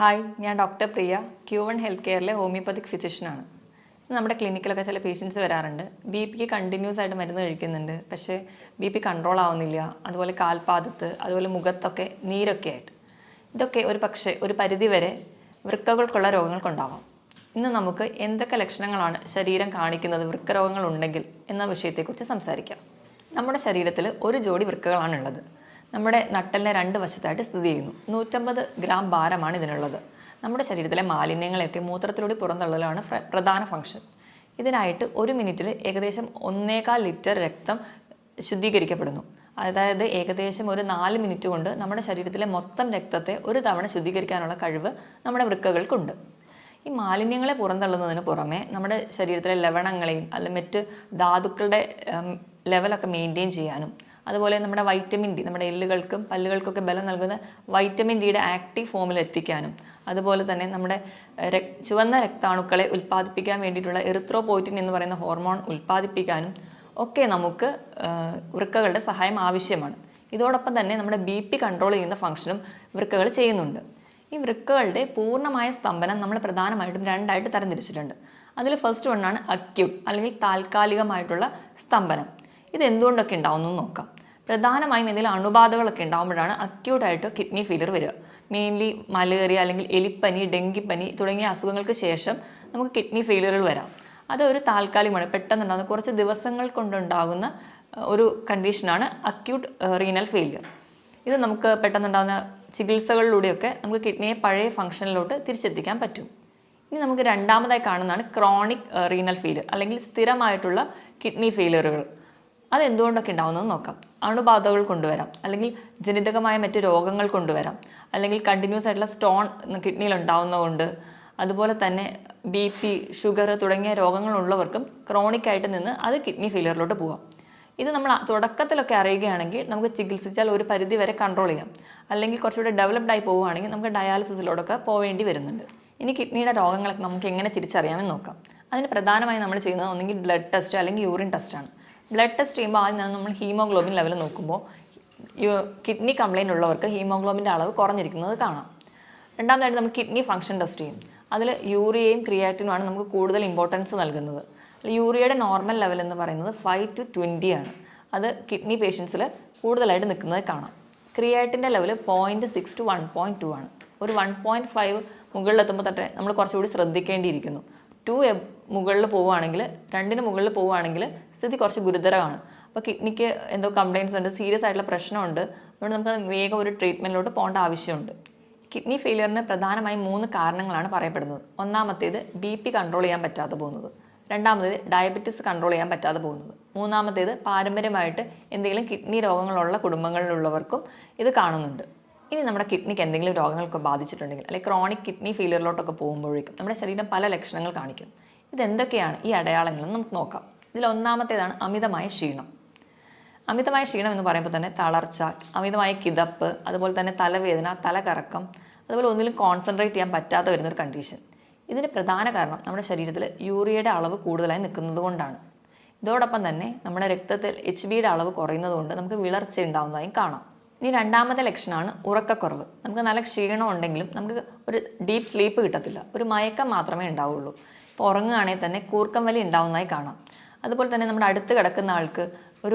Hi, ഞാൻ doctor പ്രിയ, Q1 health കെയറിലെ homoeopathic ഫിസിഷ്യനാണ്. നമ്മുടെ ക്ലിനിക്കിലൊക്കെ ചില പേഷ്യൻസ് വരാറുണ്ട്. ബി.പിക്ക് കണ്ടിന്യൂസ് ആയിട്ട് മരുന്ന് കഴിക്കുന്നുണ്ട്, പക്ഷേ ബി.പി കൺട്രോൾ ആവുന്നില്ല. അതുപോലെ കാൽപാദത്ത്, അതുപോലെ മുഖത്തൊക്കെ നീരൊക്കെ ആയിട്ട്. ഇതൊക്കെ ഒരു പരിധിവരെ വൃക്കകൾക്കുള്ള രോഗങ്ങൾക്കുണ്ടാവാം. ഇന്ന് നമുക്ക് എന്തൊക്കെ ലക്ഷണങ്ങളാണ് ശരീരം കാണിക്കുന്നത് വൃക്കരോഗങ്ങൾ ഉണ്ടെങ്കിൽ എന്ന വിഷയത്തെക്കുറിച്ച് സംസാരിക്കാം. നമ്മുടെ ശരീരത്തിൽ ഒരു ജോഡി വൃക്കകളാണുള്ളത്. നമ്മുടെ നട്ടലിനെ രണ്ട് വശത്തായിട്ട് സ്ഥിതി ചെയ്യുന്നു. 150 ഗ്രാം ഭാരമാണ് ഇതിനുള്ളത്. നമ്മുടെ ശരീരത്തിലെ മാലിന്യങ്ങളെയൊക്കെ മൂത്രത്തിലൂടെ പുറന്തള്ളലാണ് പ്രധാന ഫംഗ്ഷൻ. ഇതിനായിട്ട് ഒരു മിനിറ്റിൽ ഏകദേശം 1.25 ലിറ്റർ രക്തം ശുദ്ധീകരിക്കപ്പെടുന്നു. അതായത് ഏകദേശം ഒരു 4 മിനിറ്റ് കൊണ്ട് നമ്മുടെ ശരീരത്തിലെ മൊത്തം രക്തത്തെ ഒരു തവണ ശുദ്ധീകരിക്കാനുള്ള കഴിവ് നമ്മുടെ വൃക്കകൾക്കുണ്ട്. ഈ മാലിന്യങ്ങളെ പുറന്തള്ളുന്നതിന് പുറമെ നമ്മുടെ ശരീരത്തിലെ ലവണങ്ങളെയും അല്ലെങ്കിൽ മറ്റ് ധാതുക്കളുടെ ലെവലൊക്കെ മെയിൻറ്റെയിൻ ചെയ്യാനും, അതുപോലെ നമ്മുടെ വൈറ്റമിൻ ഡി, നമ്മുടെ എല്ലുകൾക്കും പല്ലുകൾക്കൊക്കെ ബലം നൽകുന്ന വൈറ്റമിൻ ഡിയുടെ ആക്റ്റീവ് ഫോമിൽ എത്തിക്കാനും, അതുപോലെ തന്നെ നമ്മുടെ ചുവന്ന രക്താണുക്കളെ ഉൽപ്പാദിപ്പിക്കാൻ വേണ്ടിയിട്ടുള്ള എറിത്രോപോയിറ്റിൻ എന്ന് പറയുന്ന ഹോർമോൺ ഉൽപ്പാദിപ്പിക്കാനും ഒക്കെ നമുക്ക് വൃക്കകളുടെ സഹായം ആവശ്യമാണ്. ഇതോടൊപ്പം തന്നെ നമ്മുടെ ബി.പി കൺട്രോൾ ചെയ്യുന്ന ഫംഗ്ഷനും വൃക്കകൾ ചെയ്യുന്നുണ്ട്. ഈ വൃക്കകളുടെ പൂർണ്ണമായ സ്തംഭനം നമ്മൾ പ്രധാനമായിട്ടും രണ്ടായിട്ട് തരംതിരിച്ചിട്ടുണ്ട്. അതിൽ ഫസ്റ്റ് വണ്ണാണ് അക്യൂട്ട് അല്ലെങ്കിൽ താൽക്കാലികമായിട്ടുള്ള സ്തംഭനം. ഇത് എന്തുകൊണ്ടൊക്കെ ഉണ്ടാവുമെന്ന് നോക്കാം. പ്രധാനമായും എന്തെങ്കിലും അണുബാധകളൊക്കെ ഉണ്ടാകുമ്പോഴാണ് അക്യൂട്ടായിട്ട് കിഡ്നി ഫെയിലിയർ വരിക. മെയിൻലി മലേറിയ അല്ലെങ്കിൽ എലിപ്പനി, ഡെങ്കിപ്പനി തുടങ്ങിയ അസുഖങ്ങൾക്ക് ശേഷം നമുക്ക് കിഡ്നി ഫെയിലിയറുകൾ വരാം. അത് ഒരു താൽക്കാലികമാണ്, പെട്ടെന്നുണ്ടാകുന്ന കുറച്ച് ദിവസങ്ങൾ കൊണ്ടുണ്ടാകുന്ന ഒരു കണ്ടീഷനാണ് അക്യൂട്ട് റീനൽ ഫെയിലിയർ. ഇത് നമുക്ക് പെട്ടെന്നുണ്ടാകുന്ന ചികിത്സകളിലൂടെയൊക്കെ നമുക്ക് കിഡ്നിയെ പഴയ ഫംഗ്ഷനിലോട്ട് തിരിച്ചെത്തിക്കാൻ പറ്റും. ഇനി നമുക്ക് രണ്ടാമതായി കാണുന്നതാണ് ക്രോണിക് റീനൽ ഫെയിലിയർ അല്ലെങ്കിൽ സ്ഥിരമായിട്ടുള്ള കിഡ്നി ഫെയിലിയറുകൾ. അതെന്തുകൊണ്ടൊക്കെ ഉണ്ടാവുന്നത് നോക്കാം. അണുബാധകൾ കൊണ്ടുവരാം, അല്ലെങ്കിൽ ജനിതകമായ മറ്റ് രോഗങ്ങൾ കൊണ്ടുവരാം, അല്ലെങ്കിൽ കണ്ടിന്യൂസ് ആയിട്ടുള്ള സ്റ്റോൺ കിഡ്നിയിൽ ഉണ്ടാവുന്നതുകൊണ്ട്, അതുപോലെ തന്നെ ബി.പി, ഷുഗർ തുടങ്ങിയ രോഗങ്ങളുള്ളവർക്കും ക്രോണിക്കായിട്ട് നിന്ന് അത് കിഡ്നി ഫെയിലിയറിലോട്ട് പോകാം. ഇത് നമ്മൾ തുടക്കത്തിലൊക്കെ അറിയുകയാണെങ്കിൽ നമുക്ക് ചികിത്സിച്ചാൽ ഒരു പരിധി വരെ കൺട്രോൾ ചെയ്യാം. അല്ലെങ്കിൽ കുറച്ചുകൂടി ഡെവലപ്ഡ് ആയി പോവുകയാണെങ്കിൽ നമുക്ക് ഡയാലിസിസിലോടൊക്കെ പോവേണ്ടി വരുന്നുണ്ട്. ഇനി കിഡ്നിയുടെ രോഗങ്ങളൊക്കെ നമുക്ക് എങ്ങനെ തിരിച്ചറിയാമെന്ന് നോക്കാം. അതിന് പ്രധാനമായും നമ്മൾ ചെയ്യുന്നത് ഒന്നെങ്കിൽ ബ്ലഡ് ടെസ്റ്റ് അല്ലെങ്കിൽ യൂറിൻ ടെസ്റ്റാണ്. ബ്ലഡ് ടെസ്റ്റ് ചെയ്യുമ്പോൾ ആദ്യം നമ്മൾ ഹീമോഗ്ലോബിൻ ലെവൽ നോക്കുമ്പോൾ കിഡ്നി കംപ്ലയിൻ്റ് ഉള്ളവർക്ക് ഹീമോഗ്ലോബിൻ്റെ അളവ് കുറഞ്ഞിരിക്കുന്നത് കാണാം. രണ്ടാമതായിട്ട് നമ്മൾ കിഡ്നി ഫംഗ്ഷൻ ടെസ്റ്റ് ചെയ്യും. അതിൽ യൂറിയയും ക്രിയാറ്റിനുമാണ് നമുക്ക് കൂടുതൽ ഇമ്പോർട്ടൻസ് നൽകുന്നത്. യൂറിയയുടെ നോർമൽ ലെവൽ എന്ന് പറയുന്നത് 5 to 20 ആണ്. അത് കിഡ്നി പേഷ്യൻസിൽ കൂടുതലായിട്ട് നിൽക്കുന്നത് കാണാം. ക്രിയാറ്റിൻ്റെ ലെവൽ 0.6 to 1.2 ആണ്. ഒരു 1.5 മുകളിലെത്തുമ്പോൾ തൊട്ടേ നമ്മൾ കുറച്ചുകൂടി ശ്രദ്ധിക്കേണ്ടിയിരിക്കുന്നു. 2 മുകളിൽ പോവുകയാണെങ്കിൽ, 2 മുകളിൽ പോവുകയാണെങ്കിൽ സ്ഥിതി കുറച്ച് ഗുരുതരമാണ്. അപ്പോൾ കിഡ്നിക്ക് എന്തോ കംപ്ലയിൻറ്റ്സ് ഉണ്ട്, സീരിയസ് ആയിട്ടുള്ള പ്രശ്നമുണ്ട്. അതുകൊണ്ട് നമുക്ക് വേഗം ഒരു ട്രീറ്റ്മെൻറ്റിലോട്ട് പോകേണ്ട ആവശ്യമുണ്ട്. കിഡ്നി ഫെയിലിയറിന് പ്രധാനമായും 3 കാരണങ്ങളാണ് പറയപ്പെടുന്നത്. ഒന്നാമത്തേത് ബി.പി കൺട്രോൾ ചെയ്യാൻ പറ്റാതെ പോകുന്നത്. രണ്ടാമത്തേത് ഡയബറ്റിസ് കൺട്രോൾ ചെയ്യാൻ പറ്റാതെ പോകുന്നത്. മൂന്നാമത്തേത് പാരമ്പര്യമായിട്ട് എന്തെങ്കിലും കിഡ്നി രോഗങ്ങളുള്ള കുടുംബങ്ങളിലുള്ളവർക്കും ഇത് കാണുന്നുണ്ട്. ഇനി നമ്മുടെ കിഡ്നിക്ക് എന്തെങ്കിലും രോഗങ്ങളൊക്കെ ബാധിച്ചിട്ടുണ്ടെങ്കിൽ, അല്ലെങ്കിൽ ക്രോണിക് കിഡ്നി ഫെയിലിയറിലോട്ടൊക്കെ പോകുമ്പോഴേക്കും നമ്മുടെ ശരീരം പല ലക്ഷണങ്ങൾ കാണിക്കും. ഇതെന്തൊക്കെയാണ് ഈ അടയാളങ്ങളെന്ന് നമുക്ക് നോക്കാം. ഇതിൽ ഒന്നാമത്തേതാണ് അമിതമായ ക്ഷീണം. അമിതമായ ക്ഷീണം എന്ന് പറയുമ്പോൾ തന്നെ തളർച്ച, അമിതമായ കിതപ്പ്, അതുപോലെ തന്നെ തലവേദന, തലകറക്കം, അതുപോലെ ഒന്നിലും കോൺസെൻട്രേറ്റ് ചെയ്യാൻ പറ്റാതെ വരുന്നൊരു കണ്ടീഷൻ. ഇതിന് പ്രധാന കാരണം നമ്മുടെ ശരീരത്തിൽ യൂറിയയുടെ അളവ് കൂടുതലായി നിൽക്കുന്നത് കൊണ്ടാണ്. ഇതോടൊപ്പം തന്നെ നമ്മുടെ രക്തത്തിൽ HBയുടെ അളവ് കുറയുന്നത് കൊണ്ട് നമുക്ക് വിളർച്ച ഉണ്ടാകുന്നതായും കാണാം. ഇനി രണ്ടാമത്തെ ലക്ഷണമാണ് ഉറക്കക്കുറവ്. നമുക്ക് നല്ല ക്ഷീണം ഉണ്ടെങ്കിലും നമുക്ക് ഒരു ഡീപ്പ് സ്ലീപ്പ് കിട്ടത്തില്ല, ഒരു മയക്കം മാത്രമേ ഉണ്ടാവുള്ളൂ. ഇപ്പോൾ ഉറങ്ങുകയാണെങ്കിൽ തന്നെ കൂർക്കം വലി ഉണ്ടാവുന്നതായി കാണാം. അതുപോലെ തന്നെ നമ്മുടെ അടുത്ത് കിടക്കുന്ന ആൾക്ക്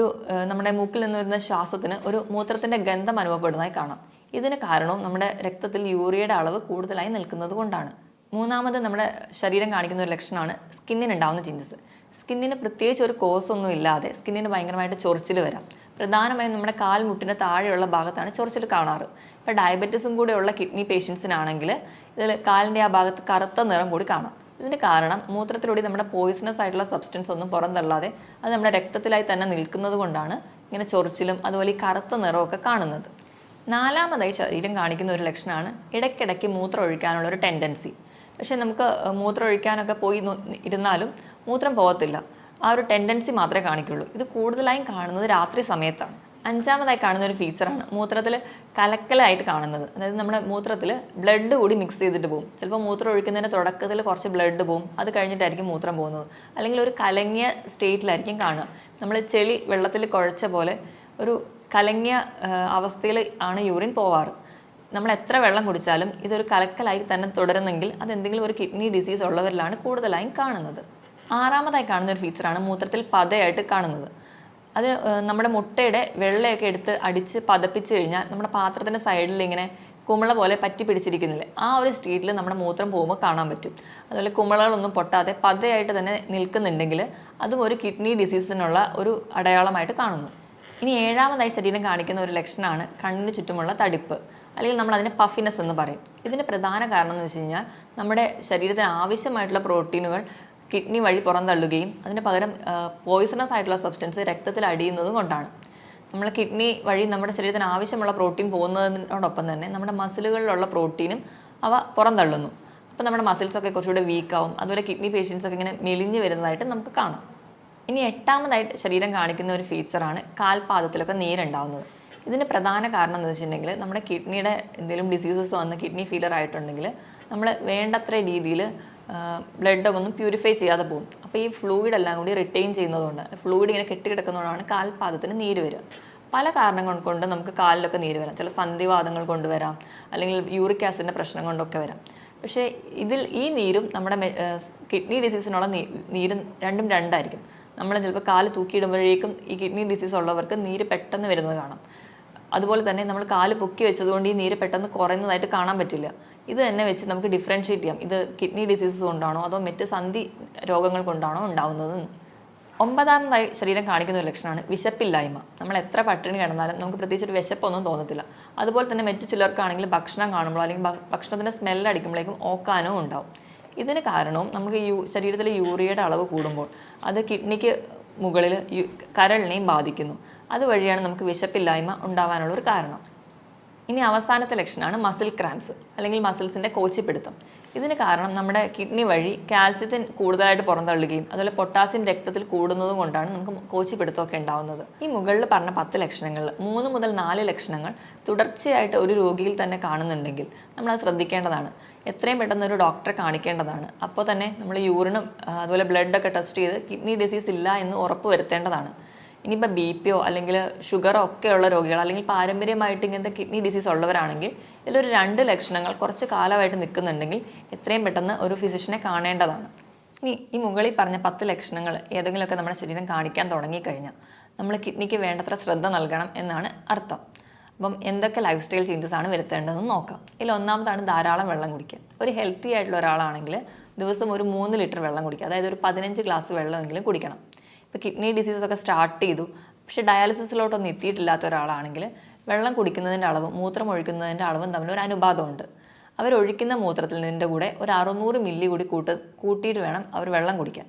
നമ്മുടെ മൂക്കിൽ നിന്ന് വരുന്ന ശ്വാസത്തിന് ഒരു മൂത്രത്തിൻ്റെ ഗന്ധം അനുഭവപ്പെടുന്നതായി കാണാം. ഇതിന് കാരണവും നമ്മുടെ രക്തത്തിൽ യൂറിയയുടെ അളവ് കൂടുതലായി നിൽക്കുന്നത് കൊണ്ടാണ്. മൂന്നാമത് നമ്മുടെ ശരീരം കാണിക്കുന്ന ഒരു ലക്ഷണമാണ് സ്കിന്നിനുണ്ടാകുന്ന ചേഞ്ചസ്. സ്കിന്നിന് പ്രത്യേകിച്ച് ഒരു കോസൊന്നും ഇല്ലാതെ സ്കിന്നിന് ഭയങ്കരമായിട്ട് ചൊറിച്ചിൽ വരാം. പ്രധാനമായും നമ്മുടെ കാൽമുട്ടിൻ്റെ താഴെയുള്ള ഭാഗത്താണ് ചൊറിച്ചിൽ കാണാറ്. ഇപ്പോൾ ഡയബറ്റീസും കൂടെയുള്ള കിഡ്നി പേഷ്യൻസിനാണെങ്കിൽ ഇതിൽ കാലിൻ്റെ ആ ഭാഗത്ത് കറുത്ത നിറം കൂടി കാണാം. ഇതിന് കാരണം മൂത്രത്തിലൂടെ നമ്മുടെ പോയിസണസ് ആയിട്ടുള്ള സബ്സ്റ്റൻസ് ഒന്നും പുറന്തള്ളാതെ അത് നമ്മുടെ രക്തത്തിലായി തന്നെ നിൽക്കുന്നത് കൊണ്ടാണ് ഇങ്ങനെ ചൊറിച്ചിലും അതുപോലെ ഈ കറുത്ത നിറമൊക്കെ കാണുന്നത്. നാലാമതായി ശരീരം കാണിക്കുന്ന ഒരു ലക്ഷണമാണ് ഇടയ്ക്കിടയ്ക്ക് മൂത്രം ഒഴിക്കാനുള്ള ഒരു ടെൻഡൻസി. പക്ഷേ നമുക്ക് മൂത്രം ഒഴിക്കാനൊക്കെ പോയി ഇരുന്നാലും മൂത്രം പോകത്തില്ല. ആ ഒരു ടെൻഡൻസി മാത്രമേ കാണിക്കുള്ളൂ. ഇത് കൂടുതലായും കാണുന്നത് രാത്രി സമയത്താണ്. അഞ്ചാമതായി കാണുന്ന ഒരു ഫീച്ചറാണ് മൂത്രത്തിൽ കലക്കലായിട്ട് കാണുന്നത്. അതായത് നമ്മുടെ മൂത്രത്തിൽ ബ്ലഡ് കൂടി മിക്സ് ചെയ്തിട്ട് പോകും. ചിലപ്പോൾ മൂത്രം ഒഴിക്കുന്നതിൻ്റെ തുടക്കത്തിൽ കുറച്ച് ബ്ലഡ് പോകും, അത് കഴിഞ്ഞിട്ടായിരിക്കും മൂത്രം പോകുന്നത്. അല്ലെങ്കിൽ ഒരു കലങ്ങിയ സ്റ്റേറ്റിലായിരിക്കും കാണുക. നമ്മൾ ചെളി വെള്ളത്തിൽ കുഴച്ച പോലെ ഒരു കലങ്ങിയ അവസ്ഥയിൽ ആണ് യൂറിൻ പോവാറ്. നമ്മൾ എത്ര വെള്ളം കുടിച്ചാലും ഇതൊരു കലക്കലായി തന്നെ തുടരുന്നെങ്കിൽ അതെന്തെങ്കിലും ഒരു കിഡ്നി ഡിസീസ് ഉള്ളവരിലാണ് കൂടുതലായും കാണുന്നത്. ആറാമതായി കാണുന്ന ഒരു ഫീച്ചറാണ് മൂത്രത്തിൽ പതയായിട്ട് കാണുന്നത്. അത് നമ്മുടെ മുട്ടയുടെ വെള്ളയൊക്കെ എടുത്ത് അടിച്ച് പതപ്പിച്ച് കഴിഞ്ഞാൽ നമ്മുടെ പാത്രത്തിൻ്റെ സൈഡിൽ ഇങ്ങനെ കുമിള പോലെ പറ്റി പിടിച്ചിരിക്കുന്നില്ലേ, ആ ഒരു സ്റ്റേറ്റിൽ നമ്മുടെ മൂത്രം പോകുമ്പോൾ കാണാൻ പറ്റും. അതുപോലെ കുമിളകളൊന്നും പൊട്ടാതെ പതയായിട്ട് തന്നെ നിൽക്കുന്നുണ്ടെങ്കിൽ അതും ഒരു കിഡ്നി ഡിസീസിനുള്ള ഒരു അടയാളമായിട്ട് കാണുന്നു. ഇനി ഏഴാമതായി ശരീരം കാണിക്കുന്ന ഒരു ലക്ഷണമാണ് കണ്ണിന് ചുറ്റുമുള്ള തടിപ്പ്, അല്ലെങ്കിൽ നമ്മൾ അതിനെ പഫിനെസ് എന്ന് പറയും. ഇതിന് പ്രധാന കാരണം എന്ന് വെച്ച് കഴിഞ്ഞാൽ നമ്മുടെ ശരീരത്തിന് ആവശ്യമായിട്ടുള്ള പ്രോട്ടീനുകൾ കിഡ്നി വഴി പുറന്തള്ളുകയും അതിന് പകരം പോയിസണസ് ആയിട്ടുള്ള സബ്സ്റ്റൻസ് രക്തത്തിൽ അടിയുന്നതും കൊണ്ടാണ്. നമ്മൾ കിഡ്നി വഴി നമ്മുടെ ശരീരത്തിന് ആവശ്യമുള്ള പ്രോട്ടീൻ പോകുന്നതിനോടൊപ്പം തന്നെ നമ്മുടെ മസിലുകളിലുള്ള പ്രോട്ടീനും അവ പുറന്തള്ളുന്നു. അപ്പോൾ നമ്മുടെ മസിൽസൊക്കെ കുറച്ചുകൂടെ വീക്കാവും. അതുപോലെ കിഡ്നി പേഷ്യൻസൊക്കെ ഇങ്ങനെ മെലിഞ്ഞ് വരുന്നതായിട്ട് നമുക്ക് കാണാം. ഇനി എട്ടാമതായിട്ട് ശരീരം കാണിക്കുന്ന ഒരു ഫീച്ചറാണ് കാൽപാദത്തിലൊക്കെ നീരുണ്ടാവുന്നത്. ഇതിന് പ്രധാന കാരണം എന്ന് വെച്ചിട്ടുണ്ടെങ്കിൽ നമ്മുടെ കിഡ്നിയുടെ എന്തെങ്കിലും ഡിസീസസ് വന്ന് കിഡ്നി ഫെയിലിയർ ആയിട്ടുണ്ടെങ്കിൽ നമ്മൾ വേണ്ടത്ര രീതിയിൽ ബ്ലഡൊക്കെ ഒന്നും പ്യൂരിഫൈ ചെയ്യാതെ പോകും. അപ്പോൾ ഈ ഫ്ലൂയിഡ് എല്ലാം കൂടി റിട്ടെയിൻ ചെയ്യുന്നതുകൊണ്ട്, ഫ്ലൂയിഡ് ഇങ്ങനെ കെട്ടിക്കിടക്കുന്നതുകൊണ്ടാണ് കാൽപാദത്തിന് നീര് വരിക. പല കാരണങ്ങൾ കൊണ്ട് നമുക്ക് കാലിലൊക്കെ നീര് വരാം. ചില സന്ധിവാതങ്ങൾ കൊണ്ടുവരാം, അല്ലെങ്കിൽ യൂറിക് ആസിഡിൻ്റെ പ്രശ്നം കൊണ്ടൊക്കെ വരാം. പക്ഷേ ഈ നീരും നമ്മുടെ കിഡ്നി ഡിസീസിനുള്ള നീരും രണ്ടും രണ്ടായിരിക്കും. നമ്മൾ ചിലപ്പോൾ കാല് തൂക്കിയിടുമ്പോഴേക്കും ഈ കിഡ്നി ഡിസീസ് ഉള്ളവർക്ക് നീര് പെട്ടെന്ന് വരുന്നത് കാണാം. അതുപോലെ തന്നെ നമ്മൾ കാല് പൊക്കി വെച്ചതുകൊണ്ട് ഈ നീര് പെട്ടെന്ന് കുറയുന്നതായിട്ട് കാണാൻ പറ്റില്ല. ഇത് തന്നെ വെച്ച് നമുക്ക് ഡിഫറൻഷ്യേറ്റ് ചെയ്യാം, ഇത് കിഡ്നി ഡിസീസസ് കൊണ്ടാണോ അതോ മറ്റ് സന്ധി രോഗങ്ങൾ കൊണ്ടാണോ ഉണ്ടാവുന്നതെന്ന്. ഒമ്പതാമതായി ശരീരം കാണിക്കുന്ന ഒരു ലക്ഷണമാണ് വിശപ്പില്ലായ്മ. നമ്മൾ എത്ര പട്ടിണി കിടന്നാലും നമുക്ക് പ്രത്യേകിച്ച് ഒരു വിശപ്പൊന്നും തോന്നത്തില്ല. അതുപോലെ തന്നെ മറ്റു ചിലർക്കാണെങ്കിൽ ഭക്ഷണം കാണുമ്പോൾ അല്ലെങ്കിൽ ഭക്ഷണത്തിൻ്റെ സ്മെല്ലടിക്കുമ്പോഴേക്കും ഓക്കാനോ ഉണ്ടാവും. ഇതിന് കാരണവും നമുക്ക് ശരീരത്തിലെ യൂറിയയുടെ അളവ് കൂടുമ്പോൾ അത് കിഡ്നിക്ക് മുകളിൽ കരളിനെയും ബാധിക്കുന്നു. അതുവഴിയാണ് നമുക്ക് വിശപ്പില്ലായ്മ ഉണ്ടാവാനുള്ള ഒരു കാരണം. ഇനി അവസാനത്തെ ലക്ഷണമാണ് മസിൽ ക്രാംസ്, അല്ലെങ്കിൽ മസിൽസിൻ്റെ കോച്ചിപ്പിടുത്തം. ഇതിന് കാരണം നമ്മുടെ കിഡ്നി വഴി കാൽസ്യത്തിന് കൂടുതലായിട്ട് പുറന്തള്ളുകയും അതുപോലെ പൊട്ടാസ്യം രക്തത്തിൽ കൂടുന്നതും കൊണ്ടാണ് നമുക്ക് കോച്ചിപ്പിടുത്തമൊക്കെ ഉണ്ടാവുന്നത്. ഈ മുകളിൽ പറഞ്ഞ 10 ലക്ഷണങ്ങളിൽ 3 മുതൽ 4 ലക്ഷണങ്ങൾ തുടർച്ചയായിട്ട് ഒരു രോഗിയിൽ തന്നെ കാണുന്നുണ്ടെങ്കിൽ നമ്മളത് ശ്രദ്ധിക്കേണ്ടതാണ്. എത്രയും പെട്ടെന്ന് ഒരു ഡോക്ടറെ കാണിക്കേണ്ടതാണ്. അപ്പോൾ തന്നെ നമ്മൾ യൂറിനും അതുപോലെ ബ്ലഡൊക്കെ ടെസ്റ്റ് ചെയ്ത് കിഡ്നി ഡിസീസ് ഇല്ല എന്ന് ഉറപ്പ് വരുത്തേണ്ടതാണ്. ഇനിയിപ്പോൾ BP അല്ലെങ്കിൽ ഷുഗറോ ഒക്കെയുള്ള രോഗികൾ, അല്ലെങ്കിൽ പാരമ്പര്യമായിട്ട് ഇങ്ങനത്തെ കിഡ്നി ഡിസീസ് ഉള്ളവരാണെങ്കിൽ ഇതിലൊരു 2 ലക്ഷണങ്ങൾ കുറച്ച് കാലമായിട്ട് നിൽക്കുന്നുണ്ടെങ്കിൽ എത്രയും പെട്ടെന്ന് ഒരു ഫിസിഷ്യനെ കാണേണ്ടതാണ്. ഇനി ഈ മുകളിൽ പറഞ്ഞ 10 ലക്ഷണങ്ങൾ ഏതെങ്കിലുമൊക്കെ നമ്മുടെ ശരീരം കാണിക്കാൻ തുടങ്ങിക്കഴിഞ്ഞാൽ നമ്മൾ കിഡ്നിക്ക് വേണ്ടത്ര ശ്രദ്ധ നൽകണം എന്നാണ് അർത്ഥം. അപ്പം എന്തൊക്കെ ലൈഫ് സ്റ്റൈൽ ചേഞ്ചസ് ആണ് വരുത്തേണ്ടതെന്ന് നോക്കാം. ഇതിൽ ഒന്നാമതാണ് ധാരാളം വെള്ളം കുടിക്കുക. ഒരു ഹെൽത്തി ആയിട്ടുള്ള ഒരാളാണെങ്കിൽ ദിവസം ഒരു 3 ലിറ്റർ വെള്ളം കുടിക്കുക, അതായത് ഒരു 15 ഗ്ലാസ് വെള്ളമെങ്കിലും കുടിക്കണം. ഇപ്പോൾ കിഡ്നി ഡിസീസസ് ഒക്കെ സ്റ്റാർട്ട് ചെയ്തു, പക്ഷേ ഡയാലിസിസിലോട്ടൊന്നും എത്തിയിട്ടില്ലാത്ത ഒരാളാണെങ്കിൽ വെള്ളം കുടിക്കുന്നതിൻ്റെ അളവും മൂത്രം ഒഴിക്കുന്നതിൻ്റെ അളവും തമ്മിൽ ഒരു അനുപാതമുണ്ട്. അവരൊഴിക്കുന്ന മൂത്രത്തിൽ നിൻ്റെ കൂടെ ഒരു 600 മില്ലി കൂടി കൂട്ടിയിട്ട് വേണം അവർ വെള്ളം കുടിക്കാൻ.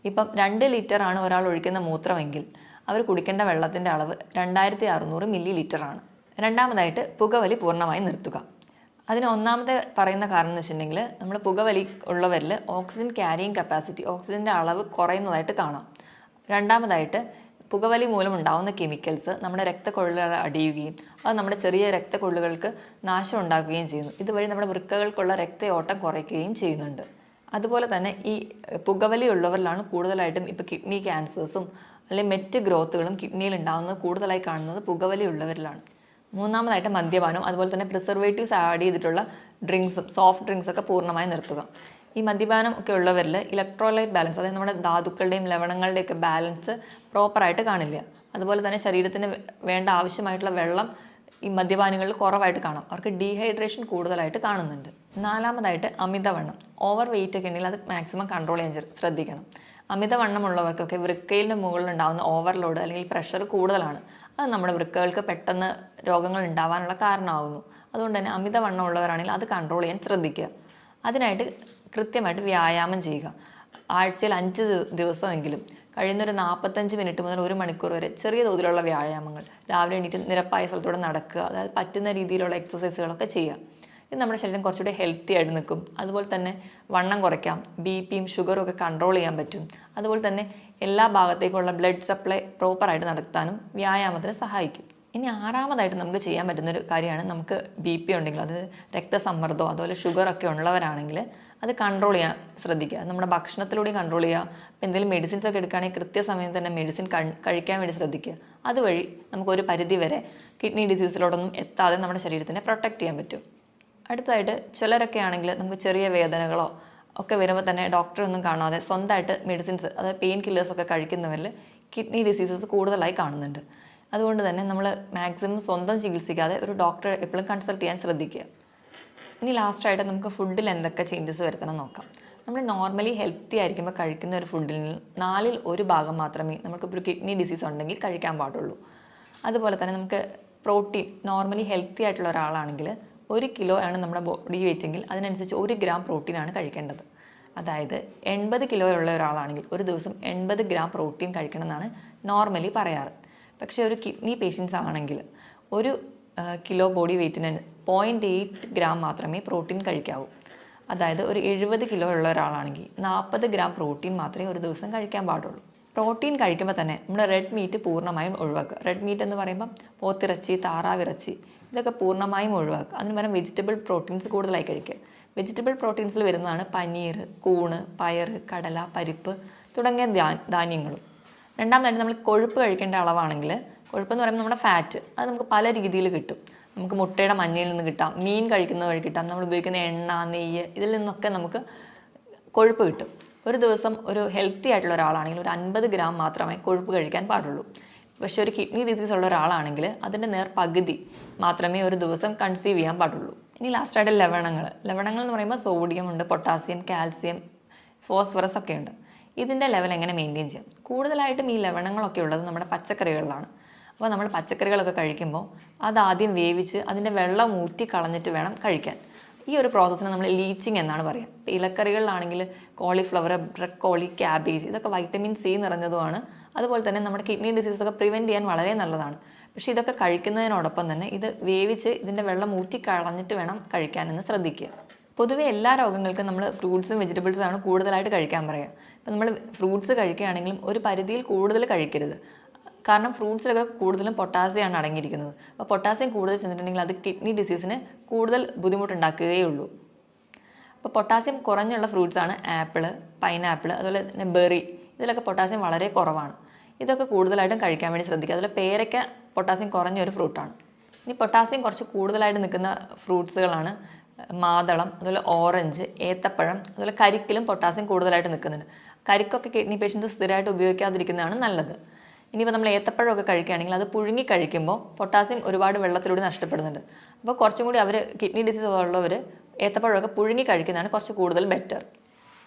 ഇപ്പം 2 ലിറ്ററാണ് ഒരാൾ ഒഴിക്കുന്ന മൂത്രമെങ്കിൽ അവർ കുടിക്കേണ്ട വെള്ളത്തിൻ്റെ അളവ് 2600 മില്ലി ലിറ്ററാണ്. രണ്ടാമതായിട്ട് പുകവലി പൂർണ്ണമായി നിർത്തുക. അതിന് ഒന്നാമത്തെ പറയുന്ന കാരണം എന്ന് വെച്ചിട്ടുണ്ടെങ്കിൽ നമ്മൾ പുകവലി ഉള്ളവരിൽ ഓക്സിജൻ ക്യാരിയിങ് കപ്പാസിറ്റി, ഓക്സിജൻ്റെ അളവ് കുറയുന്നതായിട്ട് കാണാം. രണ്ടാമതായിട്ട് പുകവലി മൂലം ഉണ്ടാകുന്ന കെമിക്കൽസ് നമ്മുടെ രക്തക്കൊള്ളുകൾ അടിയുകയും അത് നമ്മുടെ ചെറിയ രക്തക്കൊള്ളുകൾക്ക് നാശം ഉണ്ടാക്കുകയും ചെയ്യുന്നു. ഇതുവഴി നമ്മുടെ വൃക്കകൾക്കുള്ള രക്തയോട്ടം കുറയ്ക്കുകയും ചെയ്യുന്നുണ്ട്. അതുപോലെ തന്നെ ഈ പുകവലി ഉള്ളവരിലാണ് കൂടുതലായിട്ടും ഇപ്പോൾ കിഡ്നി ക്യാൻസേഴ്സും അല്ലെങ്കിൽ മറ്റ് ഗ്രോത്തുകളും കിഡ്നിയിൽ ഉണ്ടാകുന്നത് കൂടുതലായി കാണുന്നത് പുകവലി ഉള്ളവരിലാണ്. മൂന്നാമതായിട്ട് മദ്യപാനം, അതുപോലെ തന്നെ പ്രിസർവേറ്റീവ്സ് ആഡ് ചെയ്തിട്ടുള്ള ഡ്രിങ്ക്സും സോഫ്റ്റ് ഡ്രിങ്ക്സൊക്കെ പൂർണ്ണമായി നിർത്തുക. ഈ മദ്യപാനം ഒക്കെ ഉള്ളവരിൽ ഇലക്ട്രോലൈറ്റ് ബാലൻസ്, അതായത് നമ്മുടെ ധാതുക്കളുടെയും ലവണങ്ങളുടെയൊക്കെ ബാലൻസ് പ്രോപ്പറായിട്ട് കാണില്ല. അതുപോലെ തന്നെ ശരീരത്തിന് വേണ്ട ആവശ്യമായിട്ടുള്ള വെള്ളം ഈ മദ്യപാനികളിൽ കുറവായിട്ട് കാണാം. അവർക്ക് ഡീഹൈഡ്രേഷൻ കൂടുതലായിട്ട് കാണുന്നുണ്ട്. നാലാമതായിട്ട് അമിതവണ്ണം, ഓവർ വെയിറ്റ് ഒക്കെ ഉണ്ടെങ്കിൽ അത് മാക്സിമം കൺട്രോൾ ചെയ്യാൻ ശ്രദ്ധിക്കണം. അമിതവണ്ണമുള്ളവർക്കൊക്കെ വൃക്കയിലെ മുകളിലുണ്ടാകുന്ന ഓവർലോഡ് അല്ലെങ്കിൽ പ്രഷർ കൂടുതലാണ്. അത് നമ്മുടെ വൃക്കകൾക്ക് പെട്ടെന്ന് രോഗങ്ങൾ ഉണ്ടാവാനുള്ള കാരണമാകുന്നു. അതുകൊണ്ട് തന്നെ അമിതവണ്ണം ഉള്ളവരാണെങ്കിൽ അത് കൺട്രോൾ ചെയ്യാൻ ശ്രദ്ധിക്കുക. അതിനായിട്ട് കൃത്യമായിട്ട് വ്യായാമം ചെയ്യുക. ആഴ്ചയിൽ 5 ദിവസമെങ്കിലും കഴിയുന്നൊരു 45 മിനിറ്റ് മുതൽ 1 മണിക്കൂർ വരെ ചെറിയ തോതിലുള്ള വ്യായാമങ്ങൾ, രാവിലെ എണീറ്റ് നിരപ്പായ സ്ഥലത്തൂടെ നടക്കുക, അതായത് പറ്റുന്ന രീതിയിലുള്ള എക്സസൈസുകളൊക്കെ ചെയ്യുക. ഇത് നമ്മുടെ ശരീരം കുറച്ചുകൂടി ഹെൽത്തി ആയിട്ട് നിൽക്കും. അതുപോലെ തന്നെ വണ്ണം കുറയ്ക്കാം, BPയും ഷുഗറും ഒക്കെ കൺട്രോൾ ചെയ്യാൻ പറ്റും. അതുപോലെ തന്നെ എല്ലാ ഭാഗത്തേക്കുള്ള ബ്ലഡ് സപ്ലൈ പ്രോപ്പറായിട്ട് നടത്താനും വ്യായാമത്തിന് സഹായിക്കും. ഇനി ആറാമതായിട്ട് നമുക്ക് ചെയ്യാൻ പറ്റുന്നൊരു കാര്യമാണ്, നമുക്ക് BP ഉണ്ടെങ്കിൽ, അത് രക്തസമ്മർദ്ദമോ അതുപോലെ ഷുഗറൊക്കെ ഉള്ളവരാണെങ്കിൽ അത് കൺട്രോൾ ചെയ്യാൻ ശ്രദ്ധിക്കുക. നമ്മുടെ ഭക്ഷണത്തിലൂടെയും കൺട്രോൾ ചെയ്യുക. എന്തെങ്കിലും മെഡിസിൻസ് ഒക്കെ എടുക്കുകയാണെങ്കിൽ കൃത്യസമയത്ത് തന്നെ മെഡിസിൻ കഴിക്കാൻ വേണ്ടി ശ്രദ്ധിക്കുക. അതുവഴി നമുക്കൊരു പരിധി വരെ കിഡ്നി ഡിസീസിലോടൊന്നും എത്താതെ നമ്മുടെ ശരീരത്തിനെ പ്രൊട്ടക്റ്റ് ചെയ്യാൻ പറ്റും. അടുത്തതായിട്ട് ചിലരൊക്കെ ആണെങ്കിൽ നമുക്ക് ചെറിയ വേദനകളോ ഒക്കെ വരുമ്പോൾ തന്നെ ഡോക്ടറെ ഒന്നും കാണാതെ സ്വന്തമായിട്ട് മെഡിസിൻസ്, അതായത് പെയിൻ കില്ലേഴ്സൊക്കെ കഴിക്കുന്നവരിൽ കിഡ്നി ഡിസീസസ് കൂടുതലായി കാണുന്നുണ്ട്. അതുകൊണ്ട് തന്നെ നമ്മൾ മാക്സിമം സ്വന്തം ചികിത്സിക്കാതെ ഒരു ഡോക്ടറെ എപ്പോഴും കൺസൾട്ട് ചെയ്യാൻ ശ്രദ്ധിക്കുക. ഇനി ലാസ്റ്റായിട്ട് നമുക്ക് ഫുഡിൽ എന്തൊക്കെ ചേഞ്ചസ് വരുത്തണം നോക്കാം. നമ്മൾ നോർമലി ഹെൽത്തി ആയിരിക്കുമ്പോൾ കഴിക്കുന്ന ഒരു ഫുഡിൽ 4/1 ഭാഗം മാത്രമേ നമുക്കിപ്പോൾ ഒരു കിഡ്നി ഡിസീസ് ഉണ്ടെങ്കിൽ കഴിക്കാൻ പാടുള്ളൂ. അതുപോലെ തന്നെ നമുക്ക് പ്രോട്ടീൻ, നോർമലി ഹെൽത്തി ആയിട്ടുള്ള ഒരാളാണെങ്കിൽ 1 കിലോ ആണ് നമ്മുടെ ബോഡി വെയിറ്റ് എങ്കിൽ അതിനനുസരിച്ച് 1 ഗ്രാം പ്രോട്ടീനാണ് കഴിക്കേണ്ടത്. അതായത് 80 കിലോ ഉള്ള ഒരാളാണെങ്കിൽ ഒരു ദിവസം 80 ഗ്രാം പ്രോട്ടീൻ കഴിക്കണം എന്നാണ് നോർമലി പറയാറ്. പക്ഷേ ഒരു കിഡ്നി പേഷ്യൻസ് ആണെങ്കിൽ 1 കിലോ ബോഡി വെയ്റ്റിന് 0.8 ഗ്രാം മാത്രമേ പ്രോട്ടീൻ കഴിക്കാവൂ. അതായത് ഒരു 70 കിലോ ഉള്ള ഒരാളാണെങ്കിൽ 40 ഗ്രാം പ്രോട്ടീൻ മാത്രമേ ഒരു ദിവസം കഴിക്കാൻ പാടുള്ളൂ. പ്രോട്ടീൻ കഴിക്കുമ്പോൾ തന്നെ നമ്മൾ റെഡ് മീറ്റ് പൂർണ്ണമായും ഒഴിവാക്കുക. റെഡ് മീറ്റ് എന്ന് പറയുമ്പം പോത്തിറച്ചി, താറാവിറച്ചി ഇതൊക്കെ പൂർണ്ണമായും ഒഴിവാക്കുക. അതിന് പകരം വെജിറ്റബിൾ പ്രോട്ടീൻസ് കൂടുതലായി കഴിക്കുക. വെജിറ്റബിൾ പ്രോട്ടീൻസിൽ വരുന്നതാണ് പനീർ, കൂണ്, പയർ, കടല, പരിപ്പ് തുടങ്ങിയ ധാന്യങ്ങളും. രണ്ടാമതായിട്ട് നമ്മൾ കൊഴുപ്പ് കഴിക്കേണ്ട അളവാണെങ്കിൽ, കൊഴുപ്പെന്ന് പറയുമ്പോൾ നമ്മുടെ ഫാറ്റ്, അത് നമുക്ക് പല രീതിയിൽ കിട്ടും. നമുക്ക് മുട്ടയുടെ മഞ്ഞയിൽ നിന്ന് കിട്ടാം, മീൻ കഴിക്കുന്ന വഴി കിട്ടാം, നമ്മൾ ഉപയോഗിക്കുന്ന എണ്ണ, നെയ്യ് ഇതിൽ നിന്നൊക്കെ നമുക്ക് കൊഴുപ്പ് കിട്ടും. ഒരു ദിവസം ഒരു ഹെൽത്തി ആയിട്ടുള്ള ഒരാളാണെങ്കിൽ ഒരു 50 ഗ്രാം മാത്രമേ കൊഴുപ്പ് കഴിക്കാൻ പാടുള്ളൂ. പക്ഷേ ഒരു കിഡ്നി ഡിസീസ് ഉള്ള ഒരാളാണെങ്കിൽ അതിൻ്റെ പകുതി മാത്രമേ ഒരു ദിവസം കൺസീവ് ചെയ്യാൻ പാടുള്ളൂ. ഇനി ലാസ്റ്റായിട്ട് ലവണങ്ങൾ എന്ന് പറയുമ്പോൾ സോഡിയം ഉണ്ട്, പൊട്ടാസ്യം, കാൽസ്യം, ഫോസ്ഫറസ് ഒക്കെ ഉണ്ട്. ഇതിൻ്റെ ലെവൽ എങ്ങനെ മെയിൻറ്റെയിൻ ചെയ്യാം? കൂടുതലായിട്ടും ഈ ലവണങ്ങളൊക്കെ ഉള്ളത് നമ്മുടെ പച്ചക്കറികളിലാണ്. അപ്പോൾ നമ്മൾ പച്ചക്കറികളൊക്കെ കഴിക്കുമ്പോൾ അതാദ്യം വേവിച്ച് അതിൻ്റെ വെള്ളം ഊറ്റി കളഞ്ഞിട്ട് വേണം കഴിക്കാൻ. ഈ ഒരു പ്രോസസ്സിന് നമ്മൾ ലീച്ചിങ് എന്നാണ് പറയുക. ഇപ്പോൾ ഇലക്കറികളിലാണെങ്കിൽ കോളിഫ്ലവർ, ബ്രക്കോളി, ക്യാബേജ് ഇതൊക്കെ വൈറ്റമിൻ സി നിറഞ്ഞതുമാണ്. അതുപോലെ തന്നെ നമ്മുടെ കിഡ്നി ഡിസീസൊക്കെ പ്രിവെൻറ്റ് ചെയ്യാൻ വളരെ നല്ലതാണ്. പക്ഷേ ഇതൊക്കെ കഴിക്കുന്നതിനോടൊപ്പം തന്നെ ഇത് വേവിച്ച് ഇതിൻ്റെ വെള്ളം ഊറ്റി കളഞ്ഞിട്ട് വേണം കഴിക്കാനെന്ന് ശ്രദ്ധിക്കുക. പൊതുവേ എല്ലാ രോഗങ്ങൾക്കും നമ്മൾ ഫ്രൂട്ട്സും വെജിറ്റബിൾസും ആണ് കൂടുതലായിട്ട് കഴിക്കാൻ പറയുക. ഇപ്പം നമ്മൾ ഫ്രൂട്ട്സ് കഴിക്കുകയാണെങ്കിലും ഒരു പരിധിയിൽ കൂടുതൽ കഴിക്കരുത്. കാരണം ഫ്രൂട്ട്സിലൊക്കെ കൂടുതലും പൊട്ടാസ്യമാണ് അടങ്ങിയിരിക്കുന്നത്. അപ്പോൾ പൊട്ടാസ്യം കൂടുതൽ ചെന്നിട്ടുണ്ടെങ്കിൽ അത് കിഡ്നി ഡിസീസിന് കൂടുതൽ ബുദ്ധിമുട്ടുണ്ടാക്കുകയേ ഉള്ളൂ. അപ്പോൾ പൊട്ടാസ്യം കുറഞ്ഞുള്ള ഫ്രൂട്ട്സാണ് ആപ്പിൾ, പൈനാപ്പിൾ, അതുപോലെ തന്നെ ബെറി. ഇതിലൊക്കെ പൊട്ടാസ്യം വളരെ കുറവാണ്. ഇതൊക്കെ കൂടുതലായിട്ടും കഴിക്കാൻ വേണ്ടി ശ്രദ്ധിക്കുക. അതുപോലെ പേരയ്ക്ക പൊട്ടാസ്യം കുറഞ്ഞൊരു ഫ്രൂട്ടാണ്. ഇനി പൊട്ടാസ്യം കുറച്ച് കൂടുതലായിട്ട് നിൽക്കുന്ന ഫ്രൂട്ട്സുകളാണ് മാതളം, അതുപോലെ ഓറഞ്ച്, ഏത്തപ്പഴം, അതുപോലെ കരിക്കിലും പൊട്ടാസ്യം കൂടുതലായിട്ട് നിൽക്കുന്നുണ്ട്. കരിക്കൊക്കെ കിഡ്നി പേഷ്യൻസ് സ്ഥിരമായിട്ട് ഉപയോഗിക്കാതിരിക്കുന്നതാണ് നല്ലത്. ഇനിയിപ്പോൾ നമ്മൾ ഏത്തപ്പഴമൊക്കെ കഴിക്കുകയാണെങ്കിൽ അത് പുഴുങ്ങി കഴിക്കുമ്പോൾ പൊട്ടാസ്യം ഒരുപാട് വെള്ളത്തിലൂടെ നഷ്ടപ്പെടുന്നുണ്ട്. അപ്പോൾ കുറച്ചും കൂടി കിഡ്നി ഡിസീസ് ഉള്ളവർ ഏത്തപ്പഴമൊക്കെ പുഴുങ്ങി കഴിക്കുന്നതാണ് കുറച്ച് കൂടുതൽ ബെറ്റർ.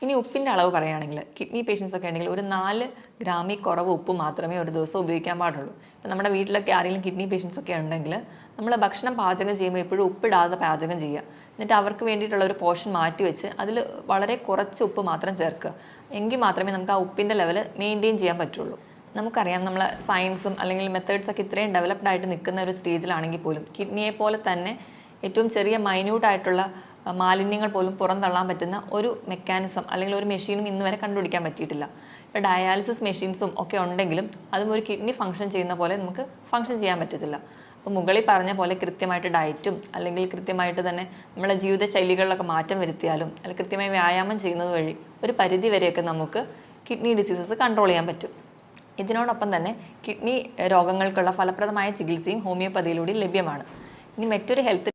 ഇനി ഉപ്പിൻ്റെ അളവ് പറയുകയാണെങ്കിൽ കിഡ്നി പേഷ്യൻസൊക്കെ ഉണ്ടെങ്കിൽ ഒരു 4 ഗ്രാമിൽ കുറവ് ഉപ്പ് മാത്രമേ ഒരു ദിവസം ഉപയോഗിക്കാൻ പാടുള്ളൂ. ഇപ്പം നമ്മുടെ വീട്ടിലൊക്കെ ആരെങ്കിലും കിഡ്നി പേഷ്യൻസൊക്കെ ഉണ്ടെങ്കിൽ നമ്മൾ ഭക്ഷണം പാചകം ചെയ്യുമ്പോൾ എപ്പോഴും ഉപ്പിടാതെ പാചകം ചെയ്യുക. എന്നിട്ട് അവർക്ക് വേണ്ടിയിട്ടുള്ള ഒരു പോർഷൻ മാറ്റി വെച്ച് അതിൽ വളരെ കുറച്ച് ഉപ്പ് മാത്രം ചേർക്കുക. എങ്കിൽ മാത്രമേ നമുക്ക് ആ ഉപ്പിൻ്റെ ലെവൽ മെയിൻറ്റെയിൻ ചെയ്യാൻ പറ്റുള്ളൂ. നമുക്കറിയാം നമ്മൾ സയൻസും അല്ലെങ്കിൽ മെത്തേഡ്സൊക്കെ ഇത്രയും ഡെവലപ്ഡ് ആയിട്ട് നിൽക്കുന്ന ഒരു സ്റ്റേജിലാണെങ്കിൽ പോലും കിഡ്നിയെ പോലെ തന്നെ ഏറ്റവും ചെറിയ മൈന്യൂട്ടായിട്ടുള്ള മാലിന്യങ്ങൾ പോലും പുറന്തള്ളാൻ പറ്റുന്ന ഒരു മെക്കാനിസം അല്ലെങ്കിൽ ഒരു മെഷീനും ഇന്ന് വരെ കണ്ടുപിടിക്കാൻ പറ്റിയിട്ടില്ല. ഇപ്പോൾ ഡയാലിസിസ് മെഷീൻസും ഒക്കെ ഉണ്ടെങ്കിലും അതും ഒരു കിഡ്നി ഫംഗ്ഷൻ ചെയ്യുന്ന പോലെ നമുക്ക് ഫംഗ്ഷൻ ചെയ്യാൻ പറ്റത്തില്ല. അപ്പോൾ മുകളിൽ പറഞ്ഞ പോലെ കൃത്യമായിട്ട് ഡയറ്റും അല്ലെങ്കിൽ കൃത്യമായിട്ട് തന്നെ നമ്മളെ ജീവിതശൈലികളിലൊക്കെ മാറ്റം വരുത്തിയാലും അല്ലെങ്കിൽ കൃത്യമായി വ്യായാമം ചെയ്യുന്നത് വഴി ഒരു പരിധി വരെയൊക്കെ നമുക്ക് കിഡ്നി ഡിസീസസ് കൺട്രോൾ ചെയ്യാൻ പറ്റും. ഇതിനോടൊപ്പം തന്നെ കിഡ്നി രോഗങ്ങൾക്കുള്ള ഫലപ്രദമായ ചികിത്സയും ഹോമിയോപ്പതിയിലൂടെ ലഭ്യമാണ്. ഇനി മറ്റൊരു ഹെൽത്ത്